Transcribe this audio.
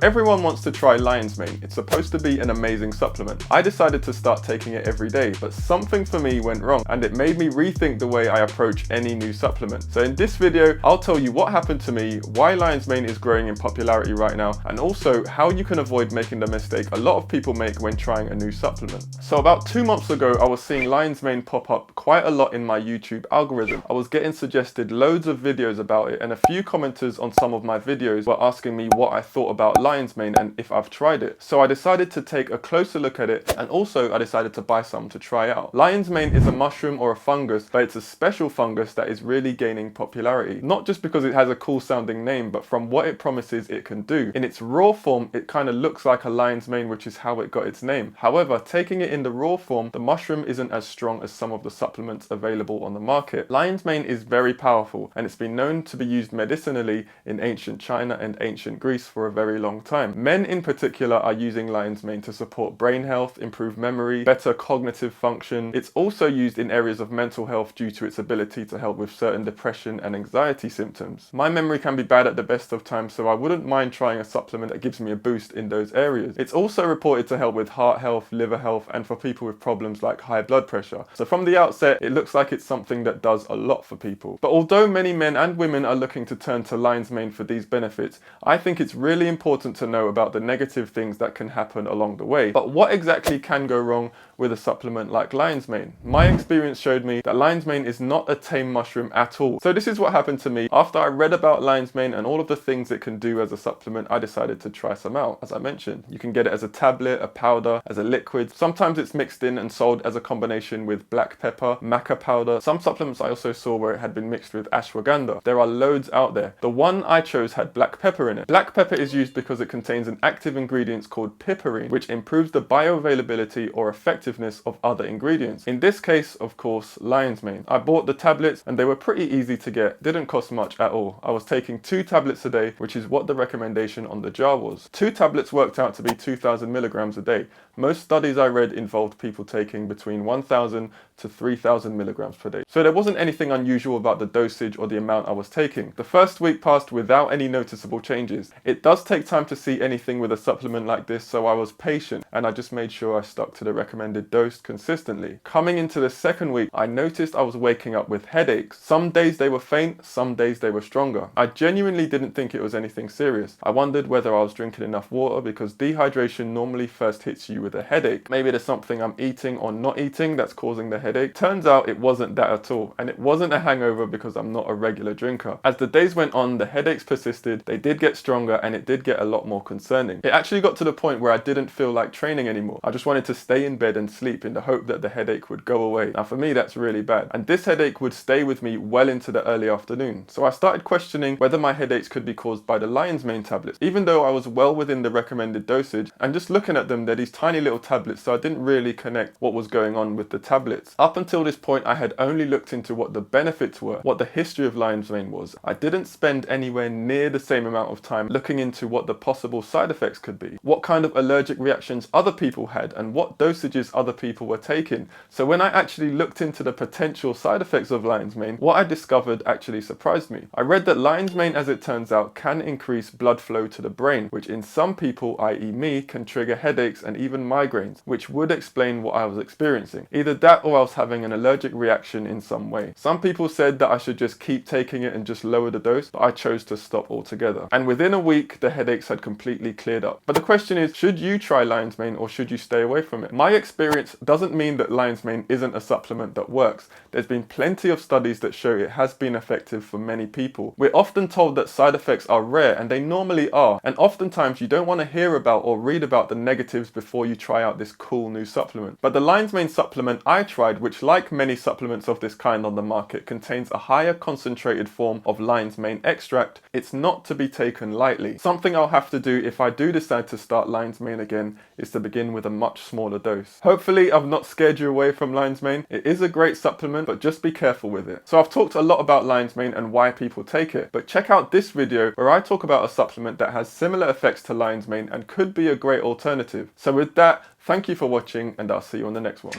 Everyone wants to try lion's mane. It's supposed to be an amazing supplement. I decided to start taking it every day, but something for me went wrong and it made me rethink the way I approach any new supplement. So in this video, I'll tell you what happened to me, why lion's mane is growing in popularity right now, and also how you can avoid making the mistake a lot of people make when trying a new supplement. So about 2 months ago, I was seeing lion's mane pop up quite a lot in my YouTube algorithm. I was getting suggested loads of videos about it, and a few commenters on some of my videos were asking me what I thought about lion's mane and if I've tried it. So I decided to take a closer look at it, and also I decided to buy some to try out. Lion's mane is a mushroom or a fungus, but it's a special fungus that is really gaining popularity. Not just because it has a cool sounding name, but from what it promises it can do. In its raw form, it kind of looks like a lion's mane, which is how it got its name. However, taking it in the raw form, the mushroom isn't as strong as some of the supplements available on the market. Lion's mane is very powerful, and it's been known to be used medicinally in ancient China and ancient Greece for a very long time. Men in particular are using lion's mane to support brain health, improve memory, better cognitive function. It's also used in areas of mental health due to its ability to help with certain depression and anxiety symptoms. My memory can be bad at the best of times, so I wouldn't mind trying a supplement that gives me a boost in those areas. It's also reported to help with heart health, liver health, and for people with problems like high blood pressure. So from the outset, it looks like it's something that does a lot for people. But although many men and women are looking to turn to lion's mane for these benefits, I think it's really important to know about the negative things that can happen along the way. But what exactly can go wrong with a supplement like lion's mane? My experience showed me that lion's mane is not a tame mushroom at all. So this is what happened to me. After I read about lion's mane and all of the things it can do as a supplement, I decided to try some out. As I mentioned, you can get it as a tablet, a powder, as a liquid. Sometimes it's mixed in and sold as a combination with black pepper, maca powder. Some supplements I also saw where it had been mixed with ashwagandha. There are loads out there. The one I chose had black pepper in it. Black pepper is used because it contains an active ingredient called piperine, which improves the bioavailability or effectiveness of other ingredients. In this case, of course, lion's mane. I bought the tablets and they were pretty easy to get. Didn't cost much at all. I was taking 2 tablets a day, which is what the recommendation on the jar was. 2 tablets worked out to be 2,000 milligrams a day. Most studies I read involved people taking between 1,000 to 3,000 milligrams per day. So there wasn't anything unusual about the dosage or the amount I was taking. The first week passed without any noticeable changes. It does take time to see anything with a supplement like this, so I was patient and I just made sure I stuck to the recommended dose consistently. Coming into the second week, I noticed I was waking up with headaches. Some days they were faint, some days they were stronger. I genuinely didn't think it was anything serious. I wondered whether I was drinking enough water because dehydration normally first hits you with a headache. Maybe there's something I'm eating or not eating that's causing the headache. Turns out it wasn't that at all, and it wasn't a hangover because I'm not a regular drinker. As the days went on, the headaches persisted, they did get stronger, and it did get a lot more concerning. It actually got to the point where I didn't feel like training anymore. I just wanted to stay in bed and sleep in the hope that the headache would go away. Now for me, that's really bad. And this headache would stay with me well into the early afternoon. So I started questioning whether my headaches could be caused by the lion's mane tablets, even though I was well within the recommended dosage. And just looking at them, they're these tiny little tablets, so I didn't really connect what was going on with the tablets. Up until this point, I had only looked into what the benefits were, what the history of lion's mane was. I didn't spend anywhere near the same amount of time looking into what the possible side effects could be, what kind of allergic reactions other people had, and what dosages other people were taking. So when I actually looked into the potential side effects of lion's mane, what I discovered actually surprised me. I read that lion's mane, as it turns out, can increase blood flow to the brain, which in some people, i.e. me, can trigger headaches and even migraines, which would explain what I was experiencing. Either that or I was having an allergic reaction in some way. Some people said that I should just keep taking it and just lower the dose, but I chose to stop altogether. And within a week, the headaches had completely cleared up. But the question is, should you try lion's mane or should you stay away from it? My experience doesn't mean that lion's mane isn't a supplement that works. There's been plenty of studies that show it has been effective for many people. We're often told that side effects are rare, and they normally are. And oftentimes you don't want to hear about or read about the negatives before you try out this cool new supplement. But the lion's mane supplement I tried, which like many supplements of this kind on the market, contains a higher concentrated form of lion's mane extract, it's not to be taken lightly. Something I'll have to do if I do decide to start lion's mane again is to begin with a much smaller dose. Hopefully I've not scared you away from lion's mane. It is a great supplement, but just be careful with it. So I've talked a lot about lion's mane and why people take it, but check out this video where I talk about a supplement that has similar effects to lion's mane and could be a great alternative. So with that, thank you for watching, and I'll see you on the next one.